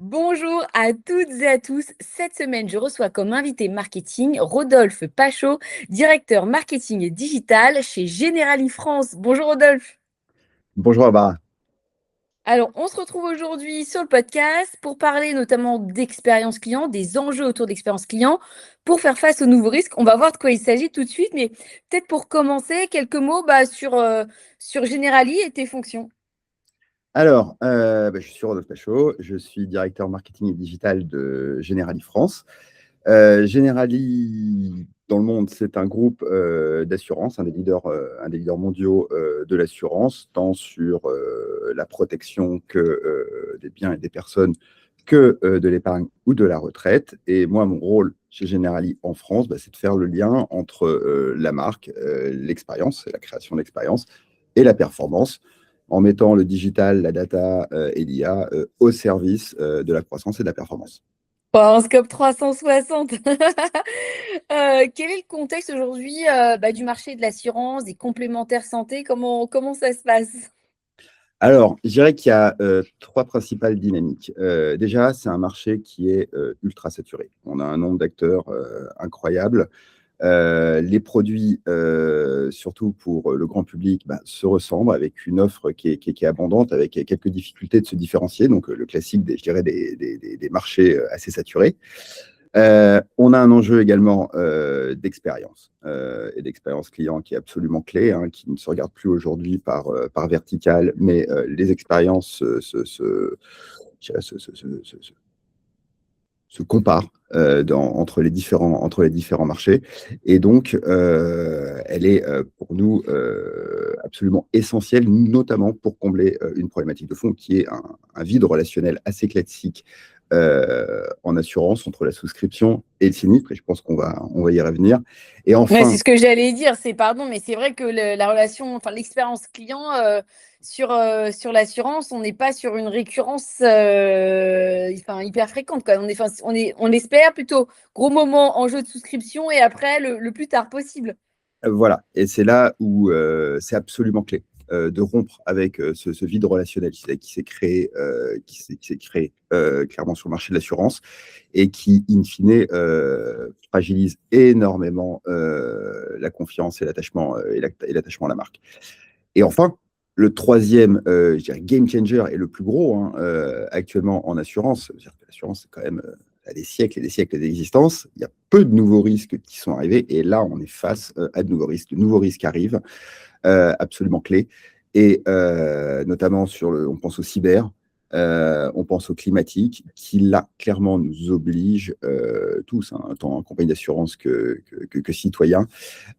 Bonjour à toutes et à tous. Cette semaine, je reçois comme invité marketing Rodolphe Pachot, directeur marketing et digital chez Generali France. Bonjour Rodolphe. Bonjour Barbara. Alors, on se retrouve aujourd'hui sur le podcast pour parler notamment d'expérience client, des enjeux autour d'expérience client, pour faire face aux nouveaux risques. On va voir de quoi il s'agit tout de suite, mais peut-être pour commencer, quelques mots sur Generali et tes fonctions. Alors, je suis Rodolphe Pachot, je suis directeur marketing et digital de Generali France. Generali, dans le monde, c'est un groupe d'assurance, un des leaders mondiaux de l'assurance, tant sur la protection que des biens et des personnes que de l'épargne ou de la retraite. Et moi, mon rôle chez Generali en France, c'est de faire le lien entre la marque, l'expérience, la création d'expérience et la performance, en mettant le digital, la data et l'IA au service de la croissance et de la performance. En scope 360. Quel est le contexte aujourd'hui du marché de l'assurance, des complémentaires santé? Comment ça se passe? Alors, je dirais qu'il y a trois principales dynamiques. Déjà, c'est un marché qui est ultra saturé. On a un nombre d'acteurs incroyable. Les produits, surtout pour le grand public, se ressemblent avec une offre qui est abondante, avec quelques difficultés de se différencier. Donc, le classique, je dirais, des marchés assez saturés. On a un enjeu également d'expérience et d'expérience client qui est absolument clé, hein, qui ne se regarde plus aujourd'hui par verticale, mais les expériences je dirais, se comparent entre les différents marchés. Et donc, elle est pour nous absolument essentielle, notamment pour combler une problématique de fond qui est un vide relationnel assez classique en assurance entre la souscription et le sinistre, et je pense qu'on va y revenir. Et Ouais, c'est enfin, ce que j'allais dire, mais c'est vrai que la relation, enfin l'expérience client sur l'assurance, on n'est pas sur une récurrence hyper fréquente, quoi. On espère plutôt gros moment en jeu de souscription et après le plus tard possible. voilà, et c'est là où c'est absolument clé de rompre avec ce vide relationnel qui s'est créé, clairement sur le marché de l'assurance et qui, in fine, fragilise énormément la confiance et l'attachement et l'attachement à la marque. Et enfin, le troisième, je dirais, game changer et le plus gros, hein, actuellement en assurance, c'est-à-dire que l'assurance, c'est quand même a des siècles et des siècles d'existence. Il y a peu de nouveaux risques qui sont arrivés et là, on est face à de nouveaux risques. De nouveaux risques arrivent, absolument clés. Et notamment on pense au cyber, on pense au climatique, qui là, clairement, nous oblige tous, hein, tant en compagnie d'assurance que citoyens,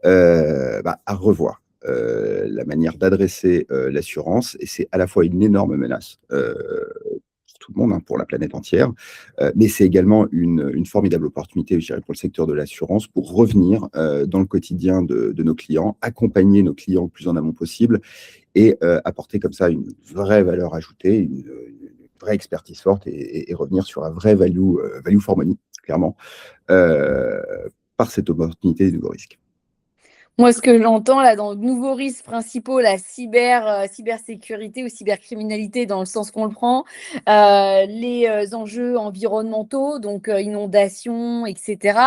à revoir la manière d'adresser l'assurance. Et c'est à la fois une énorme menace pour tout le monde, hein, pour la planète entière, mais c'est également une formidable opportunité, je dirais, pour le secteur de l'assurance pour revenir dans le quotidien de nos clients, accompagner nos clients le plus en amont possible et apporter comme ça une vraie valeur ajoutée, une vraie expertise forte et revenir sur un vrai value for money, clairement, euh, par cette opportunité des nouveaux risques. Moi, ce que j'entends là dans de nouveaux risques principaux, la cybersécurité ou cybercriminalité dans le sens qu'on le prend, les enjeux environnementaux, donc inondations, etc.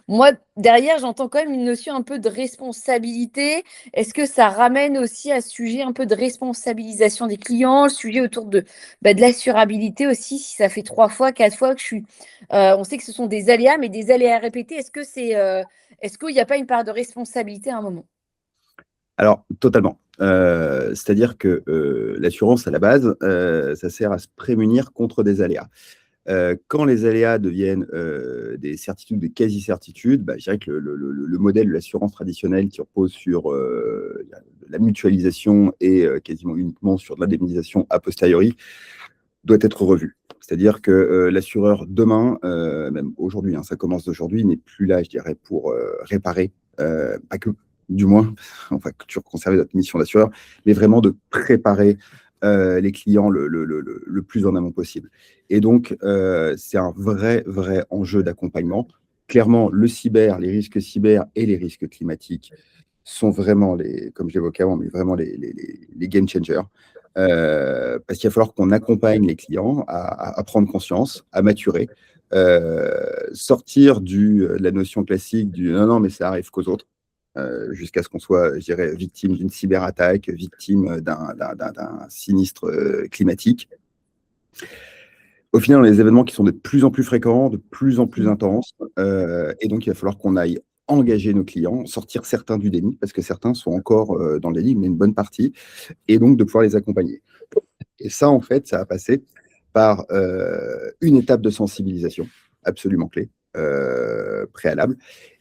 Moi, derrière, j'entends quand même une notion un peu de responsabilité. Est-ce que ça ramène aussi à ce sujet un peu de responsabilisation des clients, le sujet autour de l'assurabilité aussi, si ça fait 3 fois, 4 fois que je suis... on sait que ce sont des aléas, mais des aléas répétés, est-ce qu'il n'y a pas une part de responsabilité à un moment? Alors, totalement. C'est-à-dire que l'assurance, à la base, ça sert à se prémunir contre des aléas. Quand les aléas deviennent des certitudes, des quasi-certitudes, je dirais que le modèle de l'assurance traditionnelle qui repose sur la mutualisation et quasiment uniquement sur de l'indemnisation a posteriori doit être revu. C'est-à-dire que l'assureur demain, même aujourd'hui, hein, ça commence d'aujourd'hui, n'est plus là, je dirais, pour réparer, pas que, du moins, on va toujours conserver notre mission d'assureur, mais vraiment de préparer les clients le plus en amont possible. Et donc, c'est un vrai enjeu d'accompagnement. Clairement, le cyber, les risques cyber et les risques climatiques sont vraiment comme je l'évoquais avant, mais vraiment les game changers. parce qu'il va falloir qu'on accompagne les clients à prendre conscience, à maturer, sortir de la notion classique du non, non, mais ça arrive qu'aux autres, jusqu'à ce qu'on soit, je dirais, victime d'une cyberattaque, victime d'un sinistre climatique. Au final, on a des événements qui sont de plus en plus fréquents, de plus en plus intenses, et donc il va falloir qu'on aille engager nos clients, sortir certains du déni, parce que certains sont encore dans le déni, mais une bonne partie, et donc de pouvoir les accompagner. Et ça, en fait, ça a passé par une étape de sensibilisation absolument clé, préalable,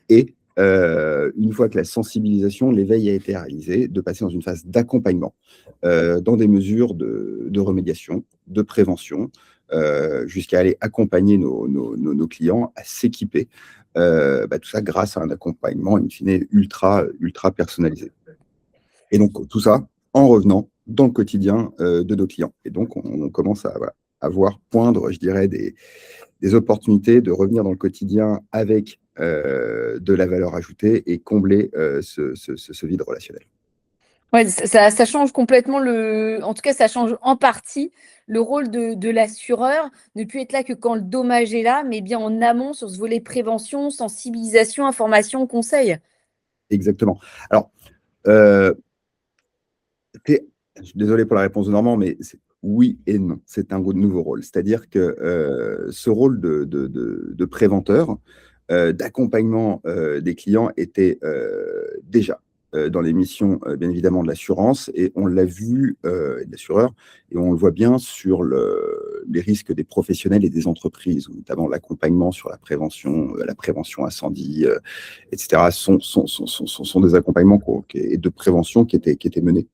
et une fois que la sensibilisation, l'éveil a été réalisé, de passer dans une phase d'accompagnement, dans des mesures de remédiation, de prévention, jusqu'à aller accompagner nos clients à s'équiper, tout ça grâce à un accompagnement, in fine, ultra personnalisé. Et donc, tout ça en revenant dans le quotidien de nos clients. Et donc, on commence à voir poindre, je dirais, des opportunités de revenir dans le quotidien avec de la valeur ajoutée et combler ce vide relationnel. Ouais, ça change complètement en tout cas, ça change en partie le rôle de l'assureur, ne plus être là que quand le dommage est là, mais bien en amont sur ce volet prévention, sensibilisation, information, conseil. Exactement. Alors, euh, je suis désolé pour la réponse de Normand, mais oui et non. C'est un nouveau rôle. C'est-à-dire que ce rôle de préventeur, d'accompagnement des clients était déjà dans les missions, bien évidemment, de l'assurance, et on l'a vu, de l'assureur, et on le voit bien sur les risques des professionnels et des entreprises, notamment l'accompagnement sur la prévention incendie, etc., sont des accompagnements et de prévention qui étaient menés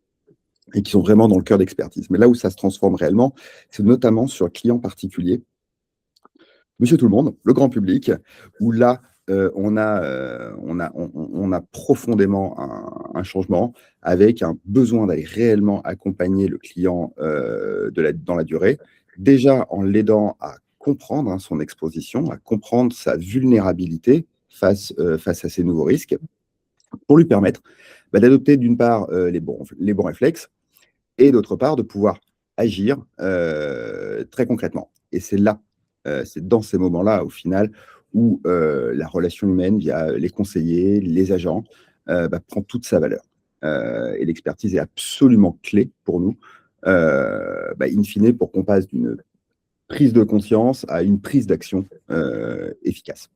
et qui sont vraiment dans le cœur d'expertise. Mais là où ça se transforme réellement, c'est notamment sur le client particulier, monsieur tout le monde, le grand public, où là, on a profondément un changement avec un besoin d'aller réellement accompagner le client dans la durée, déjà en l'aidant à comprendre son exposition, à comprendre sa vulnérabilité face à ces nouveaux risques, pour lui permettre d'adopter d'une part les bons réflexes, et d'autre part de pouvoir agir très concrètement. Et c'est là, c'est dans ces moments-là, au final, où la relation humaine via les conseillers, les agents, prend toute sa valeur. Et l'expertise est absolument clé pour nous, in fine, pour qu'on passe d'une prise de conscience à une prise d'action efficace.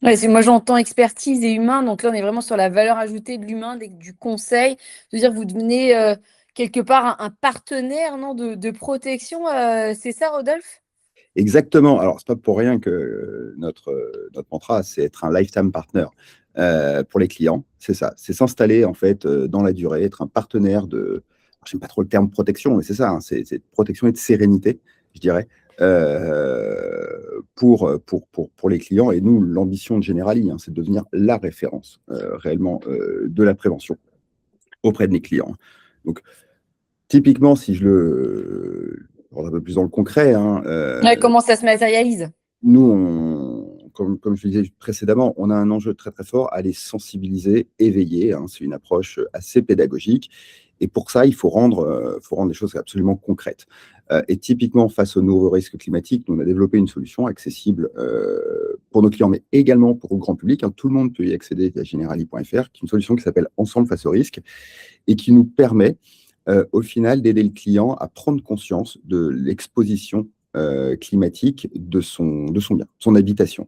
Ouais, moi j'entends expertise et humain, donc là on est vraiment sur la valeur ajoutée de l'humain, du conseil. C'est-à-dire vous devenez quelque part un partenaire, non, de protection, c'est ça, Rodolphe? Exactement. Alors, c'est pas pour rien que notre mantra, c'est être un lifetime partner pour les clients. C'est ça. C'est s'installer en fait dans la durée, être un partenaire je n'aime pas trop le terme protection, mais c'est ça. C'est de protection et de sérénité, je dirais, pour les clients. Et nous, l'ambition de Generali, c'est de devenir la référence réellement de la prévention auprès de mes clients. Donc, typiquement, si je le rentre un peu plus dans le concret, Ouais, comment ça se matérialise? nous, comme je le disais précédemment, on a un enjeu très très fort à les sensibiliser, éveiller. C'est une approche assez pédagogique. Et pour ça, il faut rendre des choses absolument concrètes. Et typiquement, face aux nouveaux risques climatiques, nous, on a développé une solution accessible pour nos clients, mais également pour le grand public. Tout le monde peut y accéder via generali.fr, qui est une solution qui s'appelle Ensemble face au risque et qui nous permet, au final, d'aider le client à prendre conscience de l'exposition climatique de son bien, son habitation.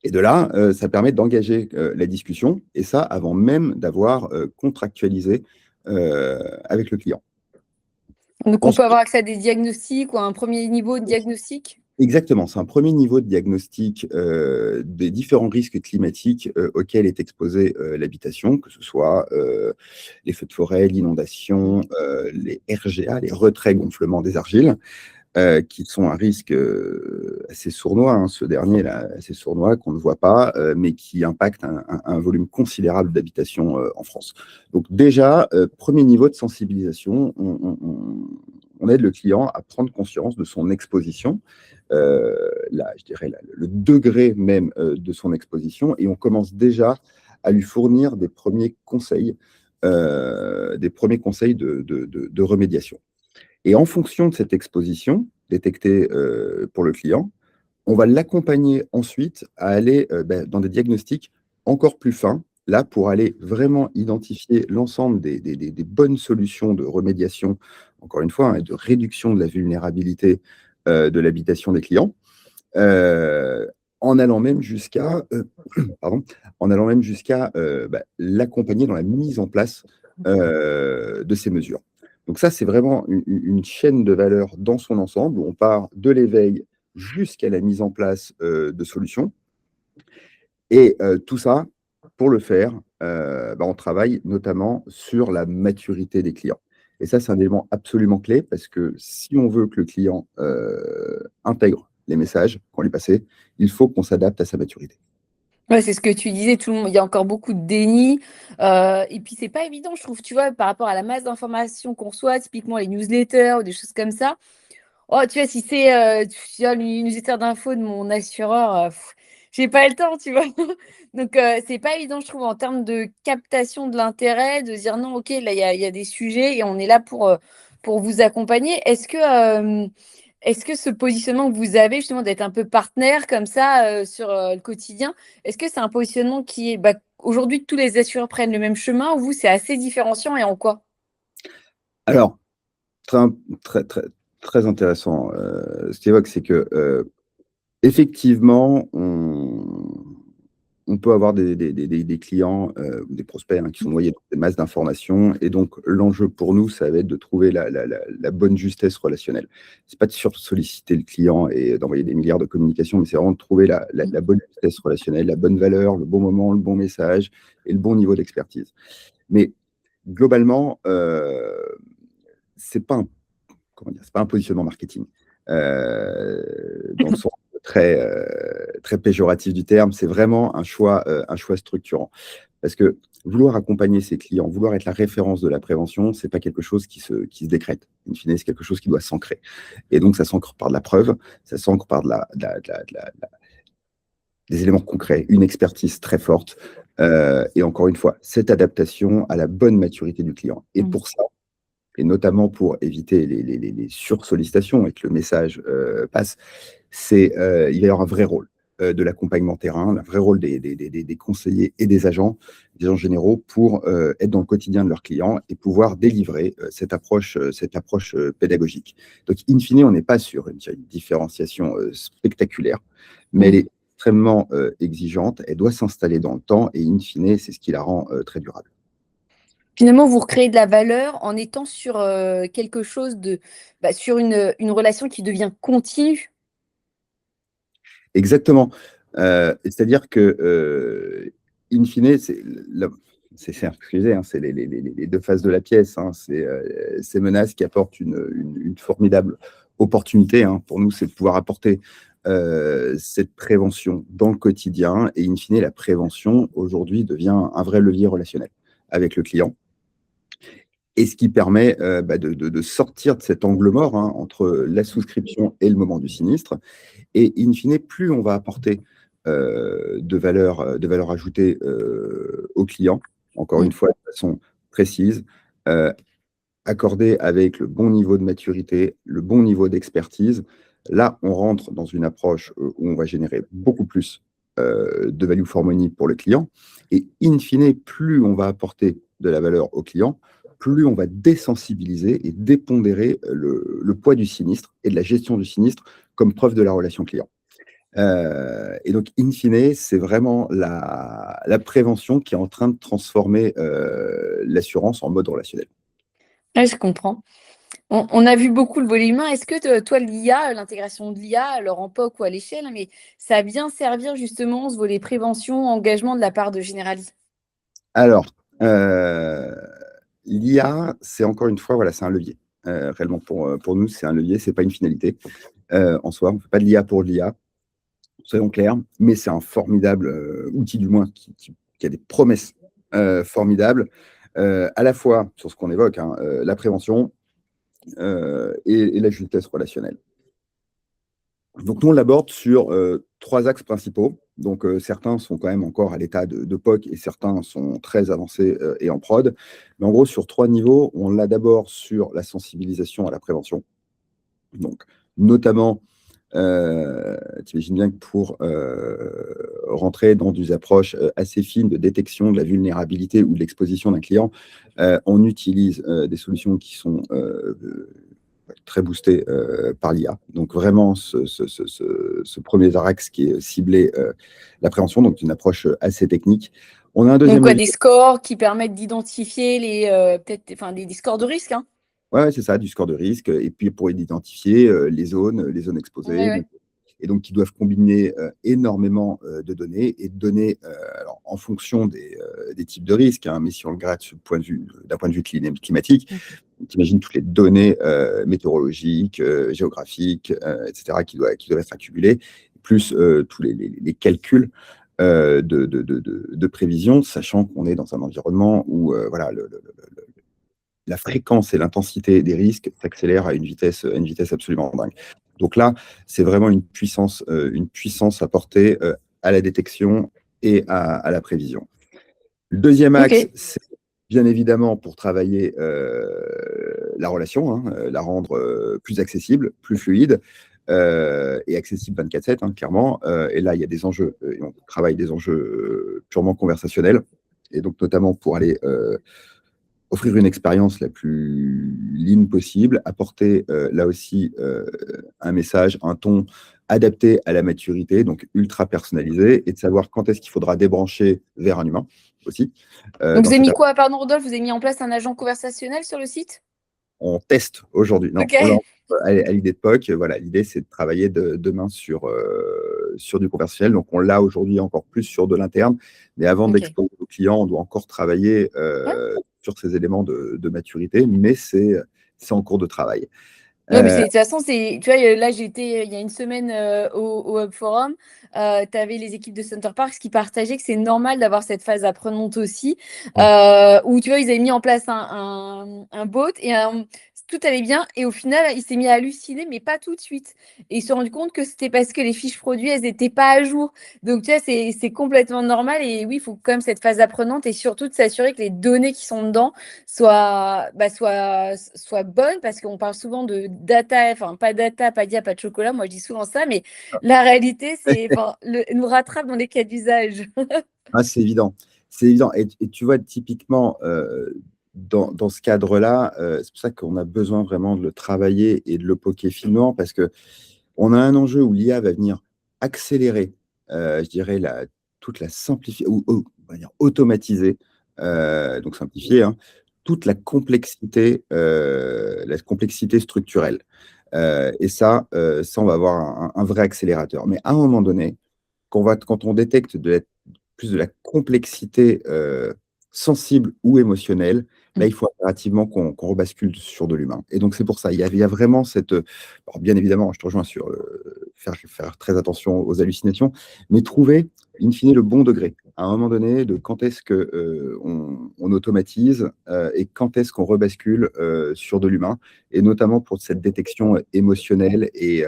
Et de là, ça permet d'engager la discussion, et ça avant même d'avoir contractualisé avec le client. Donc on peut Ensuite, avoir accès à des diagnostics ou à un premier niveau de diagnostic? exactement, c'est un premier niveau de diagnostic des différents risques climatiques auxquels est exposée l'habitation, que ce soit les feux de forêt, l'inondation, les RGA, les retraits gonflements des argiles, qui sont un risque assez sournois, ce dernier-là, assez sournois, qu'on ne voit pas, mais qui impacte un volume considérable d'habitation en France. Donc déjà, premier niveau de sensibilisation, on aide le client à prendre conscience de son exposition, je dirais le degré même de son exposition, et on commence déjà à lui fournir des premiers conseils des premiers conseils de remédiation. Et en fonction de cette exposition détectée pour le client, on va l'accompagner ensuite à aller dans des diagnostics encore plus fins, là, pour aller vraiment identifier l'ensemble des bonnes solutions de remédiation, encore une fois, hein, et de réduction de la vulnérabilité de l'habitation des clients, euh, en allant même jusqu'à pardon, en allant même jusqu'à l'accompagner dans la mise en place de ces mesures. Donc ça, c'est vraiment une chaîne de valeur dans son ensemble, où on part de l'éveil jusqu'à la mise en place de solutions. Et tout ça, pour le faire, on travaille notamment sur la maturité des clients. Et ça, c'est un élément absolument clé, parce que si on veut que le client intègre les messages qu'on lui passait, il faut qu'on s'adapte à sa maturité. Ouais, c'est ce que tu disais, tout le monde, il y a encore beaucoup de déni. Et puis, c'est pas évident, je trouve, tu vois, par rapport à la masse d'informations qu'on reçoit, typiquement les newsletters ou des choses comme ça. Oh, tu vois, si c'est tu vois, une newsletter d'infos de mon assureur, j'ai pas le temps, tu vois. Donc, c'est pas évident, je trouve, en termes de captation de l'intérêt, de dire non, ok, là, il y a des sujets et on est là pour vous accompagner. Est-ce que ce positionnement que vous avez, justement, d'être un peu partenaire comme ça sur le quotidien, est-ce que c'est un positionnement qui est, aujourd'hui, tous les assureurs prennent le même chemin ou vous, c'est assez différenciant et en quoi? Alors, très, très, très, très intéressant. Ce qui évoque, c'est que effectivement, on peut avoir des clients ou des prospects, hein, qui sont noyés dans des masses d'informations. Et donc, l'enjeu pour nous, ça va être de trouver la bonne justesse relationnelle. C'est pas de sursolliciter le client et d'envoyer des milliards de communications, mais c'est vraiment de trouver la bonne justesse relationnelle, la bonne valeur, le bon moment, le bon message et le bon niveau d'expertise. Mais globalement, c'est pas un, comment dire, c'est pas un positionnement marketing. Dans le sens très péjoratif du terme, c'est vraiment un choix structurant. Parce que vouloir accompagner ses clients, vouloir être la référence de la prévention, c'est pas quelque chose qui se décrète. In fine, c'est quelque chose qui doit s'ancrer. Et donc, ça s'ancre par de la preuve, ça s'ancre par des éléments concrets, une expertise très forte, et encore une fois, cette adaptation à la bonne maturité du client. Et pour ça, et notamment pour éviter les sursollicitations et que le message passe, il va y avoir un vrai rôle de l'accompagnement terrain, un vrai rôle des conseillers et des agents généraux pour être dans le quotidien de leurs clients et pouvoir délivrer cette approche pédagogique. Donc, in fine, on n'est pas sur une différenciation spectaculaire, mais elle est extrêmement exigeante, elle doit s'installer dans le temps et in fine, c'est ce qui la rend très durable. Finalement, vous recréez de la valeur en étant sur quelque chose sur une relation qui devient continue. Exactement. C'est-à-dire que, in fine, excusez, hein, c'est les deux faces de la pièce, hein. C'est ces menaces qui apportent une formidable opportunité, hein. Pour nous, c'est de pouvoir apporter cette prévention dans le quotidien. Et in fine, la prévention, aujourd'hui, devient un vrai levier relationnel avec le client. Et ce qui permet de sortir de cet angle mort, hein, entre la souscription et le moment du sinistre. Et in fine, plus on va apporter de valeur ajoutée aux clients, encore une fois, de façon précise, accordée avec le bon niveau de maturité, le bon niveau d'expertise, là, on rentre dans une approche où on va générer beaucoup plus de value for money pour le client. Et in fine, plus on va apporter de la valeur au client, plus on va désensibiliser et dépondérer le poids du sinistre et de la gestion du sinistre comme preuve de la relation client. Et donc, in fine, c'est vraiment la prévention qui est en train de transformer l'assurance en mode relationnel. Ouais, je comprends. On a vu beaucoup le volet humain. Est-ce que toi, l'IA, l'intégration de l'IA, alors en POC ou à l'échelle, mais ça vient servir justement ce volet prévention, engagement de la part de Generali? Alors, l'IA, c'est encore une fois, voilà, c'est un levier. Réellement, pour nous, c'est un levier, c'est pas une finalité en soi. On ne fait pas de l'IA pour l'IA, soyons clairs, mais c'est un formidable outil, du moins, qui a des promesses formidables, à la fois sur ce qu'on évoque, hein, la prévention et la justesse relationnelle. Donc, nous, on l'aborde sur trois axes principaux. Donc, certains sont quand même encore à l'état de POC et certains sont très avancés et en prod. Mais en gros, sur 3 niveaux, on l'a d'abord sur la sensibilisation à la prévention. Donc, notamment, tu imagines bien que pour rentrer dans des approches assez fines de détection de la vulnérabilité ou de l'exposition d'un client, on utilise des solutions qui sont très boostées par l'IA. Donc vraiment, ce premier axe qui est ciblé la prévention, donc une approche assez technique. On a un Donc, deuxième quoi, levier. des scores qui permettent d'identifier peut-être, enfin, des scores de risque, hein. Ouais, c'est ça, du score de risque. Et puis pour identifier les zones Ouais, exposées. ouais. Et donc, qui doivent combiner énormément de données et de données alors, en fonction des types de risques, hein, mais si on le regarde d'un point de vue climatique, tu imagines toutes les données météorologiques, géographiques, etc., qui doivent être accumulées, plus tous les calculs de prévision, sachant qu'on est dans un environnement où voilà, la fréquence et l'intensité des risques s'accélèrent à une vitesse absolument dingue. Donc là, c'est vraiment une puissance apportée à la détection et à la prévision. Le deuxième axe, Ok. c'est bien évidemment pour travailler la relation, hein, la rendre plus accessible, plus fluide et accessible 24/7, hein, clairement. Et là, il y a des enjeux, et on travaille des enjeux purement conversationnels, et donc notamment pour aller offrir une expérience la plus lean possible, apporter là aussi un message, un ton adapté à la maturité, donc ultra personnalisé, et de savoir quand est-ce qu'il faudra débrancher vers un humain aussi. Donc, Dans vous avez cette mis quoi, pardon, Rodolphe? Vous avez mis en place un agent conversationnel sur le site? On teste aujourd'hui. Non, Ok. on l'a à l'idée de POC. Voilà, l'idée, c'est de travailler demain sur du conversionnel. Donc, on l'a aujourd'hui encore plus sur de l'interne. Mais avant de Ok. l'exposer aux clients, on doit encore travailler Ouais. sur ces éléments de maturité. Mais c'est en cours de travail. Ouais, mais Euh, de toute façon, tu vois, là, j'étais il y a une semaine au Hub Forum. Tu avais les équipes de Center Parks qui partageaient que c'est normal d'avoir cette phase apprenante aussi, où tu vois, ils avaient mis en place un bot et tout allait bien. Et au final, il s'est mis à halluciner, mais pas tout de suite. Et ils se sont rendus compte que c'était parce que les fiches produits, elles n'étaient pas à jour. Donc, tu vois, c'est complètement normal. Et oui, il faut quand même cette phase apprenante et surtout de s'assurer que les données qui sont dedans soit bonne, parce qu'on parle souvent de data, enfin pas data, pas dia, pas de chocolat, moi je dis souvent ça, mais la réalité, nous rattrape dans les cas d'usage. ah, c'est évident. C'est évident. Et tu vois, typiquement, dans ce cadre-là, c'est pour ça qu'on a besoin vraiment de le travailler et de le poker finement, parce que on a un enjeu où l'IA va venir accélérer, je dirais, toute la simplifier, ou on va dire automatiser, donc simplifier, hein, toute la complexité structurelle. Et ça, on va avoir un vrai accélérateur. Mais à un moment donné, quand on détecte plus de la complexité sensible ou émotionnelle, là, il faut impérativement qu'on rebascule sur de l'humain. Et donc, c'est pour ça. Il y a vraiment cette. Alors, bien évidemment, je te rejoins sur faire très attention aux hallucinations, mais trouver, in fine, le bon degré. À un moment donné, de quand est-ce qu'on automatise et quand est-ce qu'on rebascule sur de l'humain, et notamment pour cette détection émotionnelle et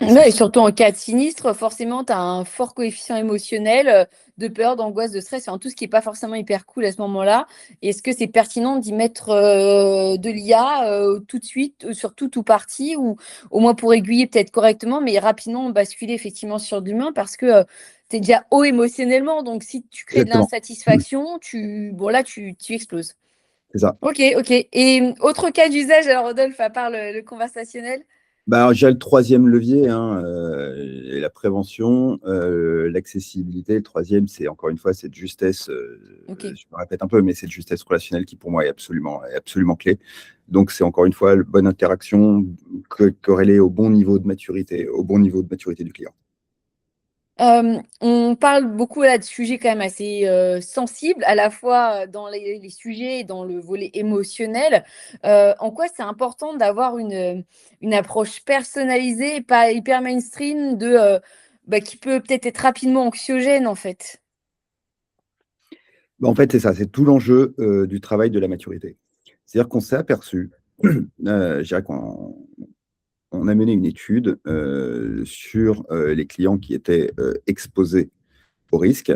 Ouais, et sensible. surtout en cas de sinistre, forcément, tu as un fort coefficient émotionnel de peur, d'angoisse, de stress, enfin, tout ce qui n'est pas forcément hyper cool à ce moment-là. Est-ce que c'est pertinent d'y mettre de l'IA tout de suite, sur tout ou partie, ou au moins pour aiguiller peut-être correctement, mais rapidement basculer effectivement sur de l'humain parce que tu es déjà haut émotionnellement. Donc, si tu crées de Exactement. l'insatisfaction, bon, là, tu exploses. C'est ça. Ok, ok. Et autre cas d'usage, alors Rodolphe, à part le conversationnel? Bah, alors, j'ai le troisième levier, hein, et la prévention, l'accessibilité. Le troisième, c'est encore une fois cette justesse, Ok. je me répète un peu, mais cette justesse relationnelle qui pour moi est absolument clé. Donc c'est encore une fois la bonne interaction corrélée au bon niveau de maturité du client. On parle beaucoup là de sujets quand même assez sensibles, à la fois dans les sujets et dans le volet émotionnel. En quoi c'est important d'avoir une approche personnalisée et pas hyper mainstream qui peut peut-être être rapidement anxiogène en fait. Bah, en fait, c'est ça, c'est tout l'enjeu du travail de la maturité. C'est-à-dire qu'on s'est aperçu, je dirais on a mené une étude sur les clients qui étaient exposés au risque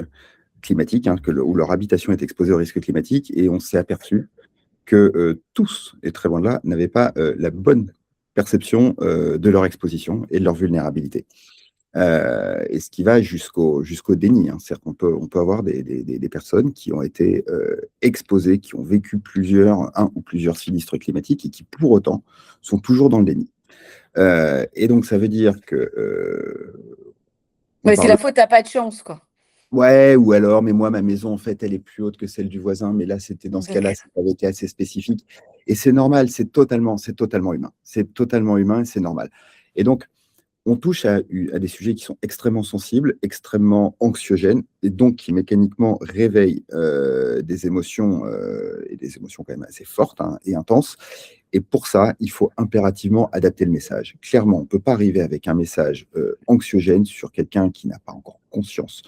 climatique, hein, où leur habitation est exposée au risque climatique, et on s'est aperçu que tous, et très loin de là, n'avaient pas la bonne perception de leur exposition et de leur vulnérabilité. Et ce qui va jusqu'au déni, hein. C'est-à-dire on peut avoir des personnes qui ont été exposées, qui ont vécu un ou plusieurs sinistres climatiques et qui, pour autant, sont toujours dans le déni. Et donc, ça veut dire que on Ouais, c'est parle. la faute, t'as pas de chance, quoi. Ouais, ou alors, mais moi, ma maison, en fait, elle est plus haute que celle du voisin, mais là, c'était dans ce cas-là, Donc, ça avait été assez spécifique. Et c'est normal, c'est totalement humain. C'est totalement humain et c'est normal. Et donc, on touche à des sujets qui sont extrêmement sensibles, extrêmement anxiogènes, et donc qui mécaniquement réveillent des émotions, et des émotions quand même assez fortes, hein, et intenses. Et pour ça, il faut impérativement adapter le message. Clairement, on ne peut pas arriver avec un message anxiogène sur quelqu'un qui n'a pas encore conscience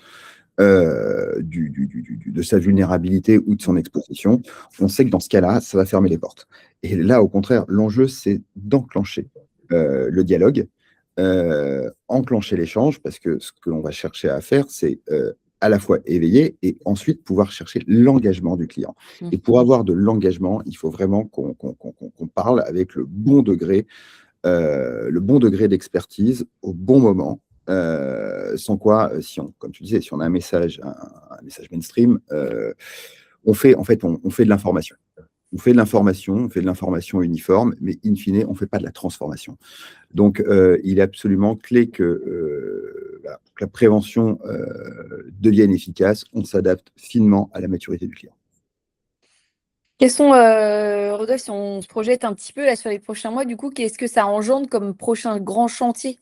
de sa vulnérabilité ou de son exposition. On sait que dans ce cas-là, ça va fermer les portes. Et là, au contraire, l'enjeu, c'est d'enclencher le dialogue, enclencher l'échange, parce que ce que l'on va chercher à faire, c'est à la fois éveiller et ensuite pouvoir chercher l'engagement du client. Et pour avoir de l'engagement, il faut vraiment qu'on parle avec le bon degré d'expertise au bon moment. Sans quoi, comme tu disais, si on a un message mainstream, on fait de l'information. On fait de l'information uniforme, mais in fine, on ne fait pas de la transformation. Donc, il est absolument clé que la prévention devienne efficace. On s'adapte finement à la maturité du client. quels sont, Rodolphe, si on se projette un petit peu là sur les prochains mois, du coup, qu'est-ce que ça engendre comme prochain grand chantier?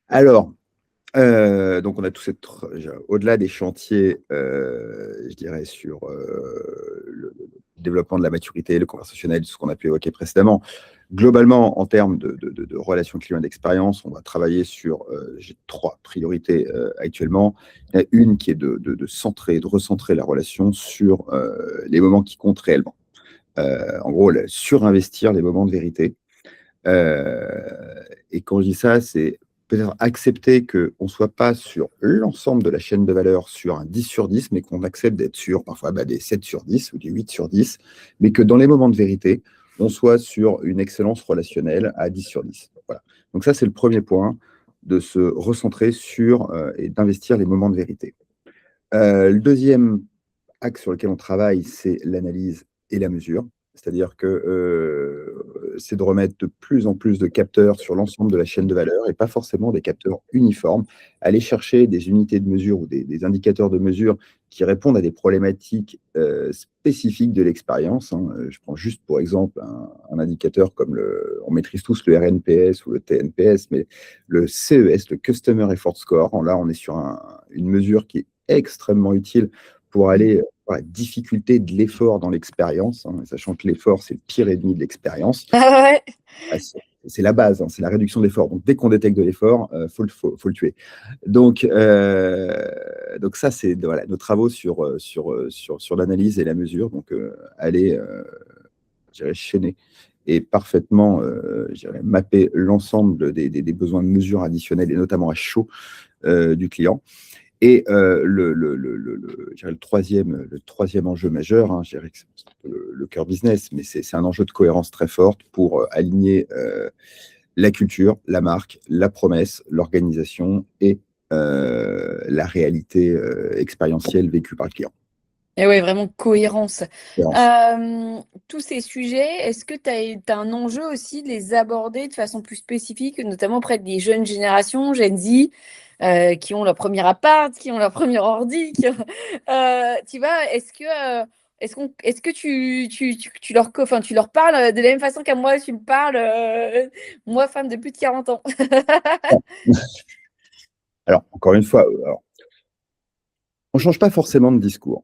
Alors, donc, on a tout au-delà des chantiers, je dirais, sur le développement de la maturité, le conversationnel, ce qu'on a pu évoquer précédemment. Globalement, en termes de relations clients et d'expérience, on va travailler sur j'ai 3 priorités actuellement. Il y en a une qui est de recentrer la relation sur les moments qui comptent réellement. En gros, surinvestir les moments de vérité. Et quand je dis ça, c'est peut-être accepter qu'on ne soit pas sur l'ensemble de la chaîne de valeur sur un 10 sur 10, mais qu'on accepte d'être sur parfois des 7 sur 10 ou des 8 sur 10, mais que dans les moments de vérité, on soit sur une excellence relationnelle à 10 sur 10. Voilà. Donc ça, c'est le premier point, de se recentrer sur et d'investir les moments de vérité. Le deuxième axe sur lequel on travaille, c'est l'analyse et la mesure. C'est-à-dire que c'est de remettre de plus en plus de capteurs sur l'ensemble de la chaîne de valeur et pas forcément des capteurs uniformes. Aller chercher des unités de mesure ou des indicateurs de mesure qui répondent à des problématiques spécifiques de l'expérience, hein. Je prends juste pour exemple un indicateur comme on maîtrise tous le RNPS ou le TNPS, mais le CES, le Customer Effort Score. Là, on est sur une mesure qui est extrêmement utile pour aller voir la difficulté de l'effort dans l'expérience, hein, sachant que l'effort, c'est le pire ennemi de l'expérience. Ah ouais. C'est la base, hein, c'est la réduction de l'effort. Donc, dès qu'on détecte de l'effort, faut le tuer. Donc ça, c'est voilà, nos travaux sur l'analyse et la mesure. Donc, aller, je dirais, chaîner et parfaitement je dirais, mapper l'ensemble des besoins de mesure additionnels et notamment à chaud du client. Et je dirais le troisième enjeu majeur, hein, je dirais que c'est un peu le cœur business, mais c'est un enjeu de cohérence très forte pour aligner la culture, la marque, la promesse, l'organisation et la réalité expérientielle vécue par le client. Et ouais, vraiment cohérence. Cohérence. Tous ces sujets, est-ce que tu as un enjeu aussi de les aborder de façon plus spécifique, notamment auprès des jeunes générations, Gen Z, qui ont leur premier appart, qui ont leur premier ordi, tu vois, est-ce que tu leur parles de la même façon qu'à moi, tu me parles, moi, femme de plus de 40 ans? Alors, encore une fois, on ne change pas forcément de discours.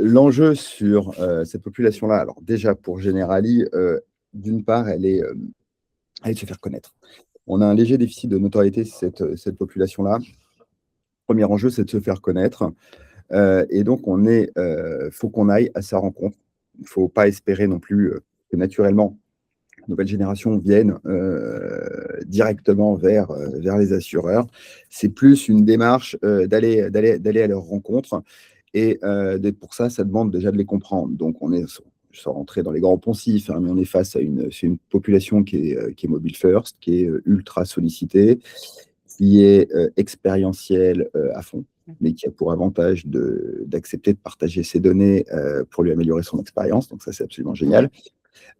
L'enjeu sur cette population-là, alors déjà pour Generali, d'une part, elle est de se faire connaître. On a un léger déficit de notoriété, cette population-là. Premier enjeu, c'est de se faire connaître. Et donc, faut qu'on aille à sa rencontre. Il ne faut pas espérer non plus que naturellement, nouvelle génération viennent directement vers les assureurs. C'est plus une démarche d'aller à leur rencontre. Et pour ça, ça demande déjà de les comprendre. Donc, sans rentrer dans les grands poncifs, hein, mais on est face à une population qui est mobile first, qui est ultra sollicitée, qui est expérientielle à fond, mais qui a pour avantage d'accepter de partager ses données pour lui améliorer son expérience. Donc ça, c'est absolument génial.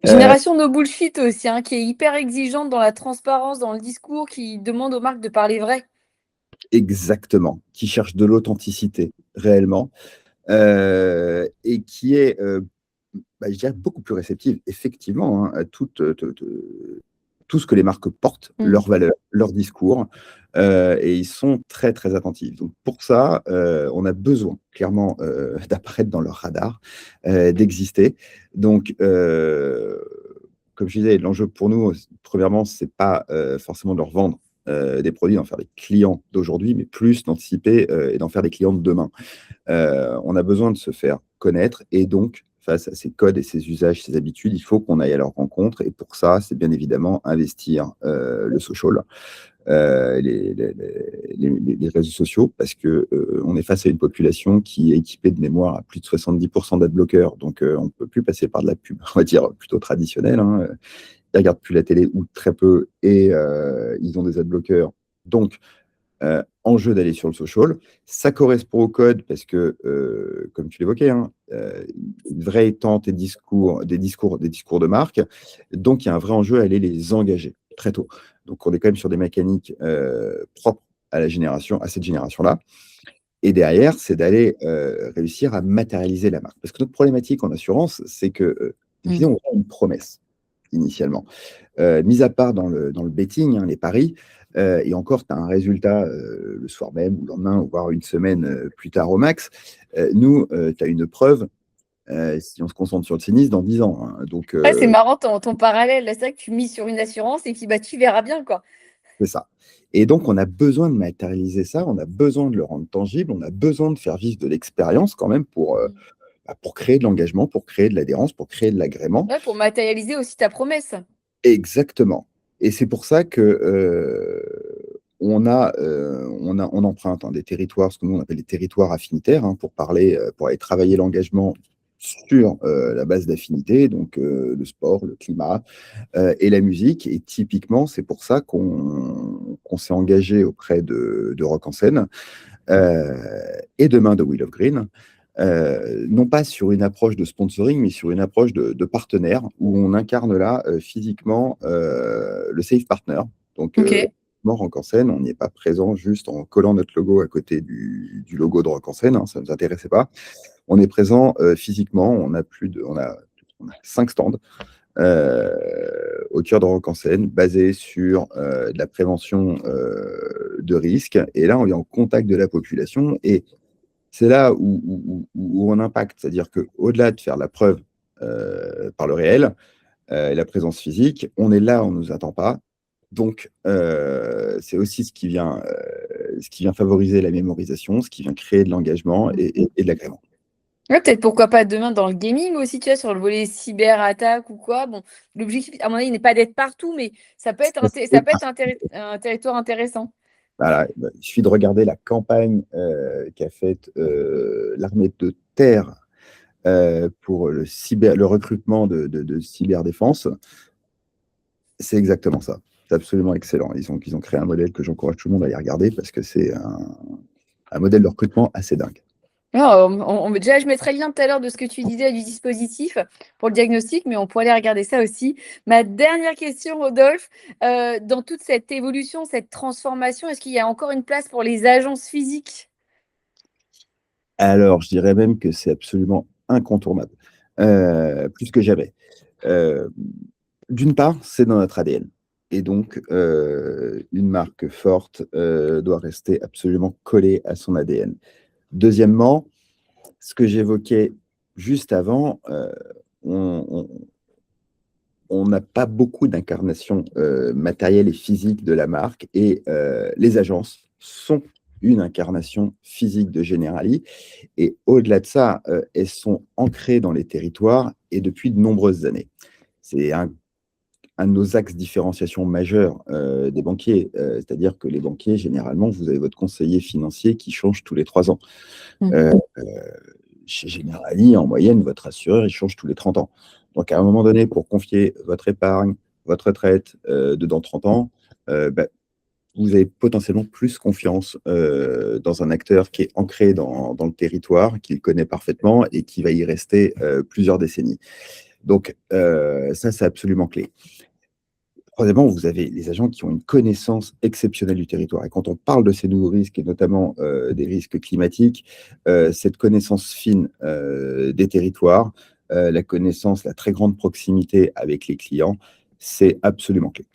Génération no bullshit aussi, hein, qui est hyper exigeante dans la transparence, dans le discours, qui demande aux marques de parler vrai. Exactement, qui cherche de l'authenticité réellement et qui est, je dirais, beaucoup plus réceptive, effectivement, hein, à tout ce que les marques portent, leurs valeurs, leurs discours, et ils sont très, très attentifs. Donc pour ça, on a besoin clairement d'apparaître dans leur radar, d'exister. Donc, comme je disais, l'enjeu pour nous, premièrement, c'est pas forcément de leur vendre des produits, d'en faire des clients d'aujourd'hui, mais plus d'anticiper et d'en faire des clients de demain. On a besoin de se faire connaître et donc, face à ces codes et ces usages, ces habitudes, il faut qu'on aille à leur rencontre. Et pour ça, c'est bien évidemment investir le social, les réseaux sociaux, parce que on est face à une population qui est équipée de mémoire à plus de 70% d'adblockers. Donc, on ne peut plus passer par de la pub, on va dire, plutôt traditionnelle. Hein. Ils ne regardent plus la télé ou très peu et ils ont des adblockers. Donc, enjeu d'aller sur le social. Ça correspond au code parce que, comme tu l'évoquais, hein, une vraie tente et des discours de marque. Donc, il y a un vrai enjeu à aller les engager très tôt. Donc, on est quand même sur des mécaniques propres à cette génération-là. Et derrière, c'est d'aller réussir à matérialiser la marque. Parce que notre problématique en assurance, c'est que, on a une promesse initialement. Mis à part dans le betting, hein, les paris, et encore, tu as un résultat le soir même, ou le lendemain, voire une semaine plus tard au max. Nous, tu as une preuve, si on se concentre sur le tennis, dans 10 ans. Hein. Donc, C'est marrant ton parallèle. C'est vrai que tu mises sur une assurance et puis tu verras bien, quoi. c'est ça. Et donc, on a besoin de matérialiser ça, on a besoin de le rendre tangible, on a besoin de faire vivre de l'expérience quand même pour créer de l'engagement, pour créer de l'adhérence, pour créer de l'agrément. Ouais, pour matérialiser aussi ta promesse. Exactement. Et c'est pour ça que on emprunte des territoires, ce que nous on appelle les territoires affinitaires, hein, pour aller travailler l'engagement sur la base d'affinités, donc le sport, le climat et la musique. Et typiquement, c'est pour ça qu'on s'est engagé auprès de Rock en Scène et demain de Wheel of Green. Non pas sur une approche de sponsoring, mais sur une approche de partenaire, où on incarne là physiquement le safe partner. Donc, Rock en Scène, on n'y est pas présent juste en collant notre logo à côté du logo de Rock en Scène, hein, ça ne nous intéressait pas. On est présent physiquement, on a 5 stands au cœur de Rock en Scène, basés sur de la prévention de risques. Et là, on est en contact de la population et c'est là où on impacte. C'est-à-dire qu'au-delà de faire la preuve par le réel et la présence physique, on est là, on ne nous attend pas. Donc, c'est aussi ce qui vient favoriser la mémorisation, ce qui vient créer de l'engagement et de l'agrément. Ouais, peut-être pourquoi pas demain dans le gaming aussi, tu vois, sur le volet cyberattaque ou quoi. Bon, l'objectif, à mon avis, n'est pas d'être partout, mais ça peut être un territoire intéressant. Voilà, il suffit de regarder la campagne qu'a faite l'armée de terre pour le recrutement de cyberdéfense. C'est exactement ça. C'est absolument excellent. Ils ont créé un modèle que j'encourage tout le monde à aller regarder parce que c'est un modèle de recrutement assez dingue. Déjà, je mettrai le lien tout à l'heure de ce que tu disais du dispositif pour le diagnostic, mais on pourrait aller regarder ça aussi. Ma dernière question, Rodolphe, dans toute cette évolution, cette transformation, est-ce qu'il y a encore une place pour les agences physiques? Alors, je dirais même que c'est absolument incontournable, plus que jamais. D'une part, c'est dans notre ADN. Et donc, une marque forte doit rester absolument collée à son ADN. Deuxièmement, ce que j'évoquais juste avant, on n'a pas beaucoup d'incarnation matérielle et physique de la marque et les agences sont une incarnation physique de Generali. Et au-delà de ça, elles sont ancrées dans les territoires et depuis de nombreuses années. C'est un un de nos axes de différenciation majeurs des banquiers. C'est-à-dire que les banquiers, généralement, vous avez votre conseiller financier qui change tous les 3 ans. Euh, euh, Chez Generali, en moyenne, votre assureur, il change tous les 30 ans. Donc, à un moment donné, pour confier votre épargne, votre retraite dans 30 ans, bah, vous avez potentiellement plus confiance dans un acteur qui est ancré dans le territoire, qu'il connaît parfaitement et qui va y rester plusieurs décennies. Donc, ça, c'est absolument clé. Troisièmement, vous avez les agents qui ont une connaissance exceptionnelle du territoire. Et quand on parle de ces nouveaux risques, et notamment des risques climatiques, cette connaissance fine des territoires, la connaissance, la très grande proximité avec les clients, c'est absolument clé.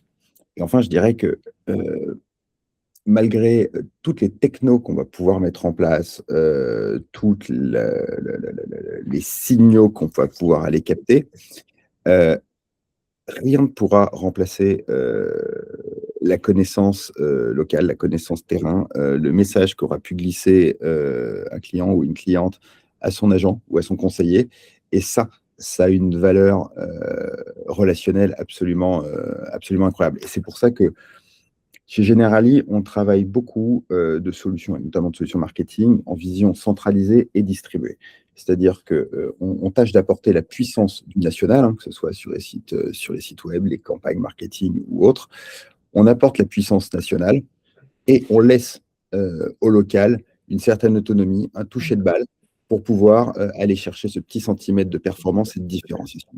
Et enfin, je dirais que malgré toutes les technos qu'on va pouvoir mettre en place, toutes les signaux qu'on va pouvoir aller capter, rien ne pourra remplacer la connaissance locale, la connaissance terrain, le message qu'aura pu glisser un client ou une cliente à son agent ou à son conseiller. Et ça a une valeur relationnelle absolument incroyable. Et c'est pour ça que chez Generali, on travaille beaucoup de solutions, et notamment de solutions marketing, en vision centralisée et distribuée. C'est-à-dire qu'on tâche d'apporter la puissance du national, hein, que ce soit sur les sites web, les campagnes marketing ou autres. On apporte la puissance nationale et on laisse au local une certaine autonomie, un toucher de balle pour pouvoir aller chercher ce petit centimètre de performance et de différenciation.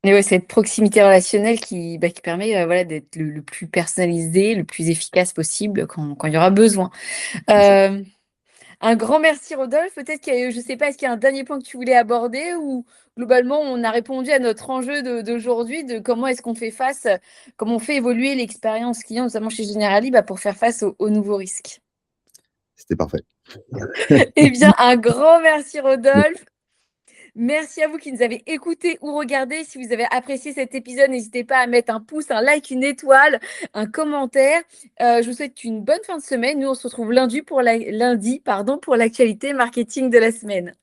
Et ouais, cette proximité relationnelle qui permet voilà, d'être le plus personnalisé, le plus efficace possible quand il y aura besoin. Euh, un grand merci, Rodolphe. Peut-être que, je ne sais pas, est-ce qu'il y a un dernier point que tu voulais aborder ou globalement, on a répondu à notre enjeu d'aujourd'hui de comment est-ce qu'on fait face, comment on fait évoluer l'expérience client, notamment chez Generali, pour faire face aux nouveaux risques. C'était parfait. Eh bien, un grand merci, Rodolphe. Merci à vous qui nous avez écoutés ou regardés. Si vous avez apprécié cet épisode, n'hésitez pas à mettre un pouce, un like, une étoile, un commentaire. Je vous souhaite une bonne fin de semaine. Nous, on se retrouve lundi pour l'actualité marketing de la semaine.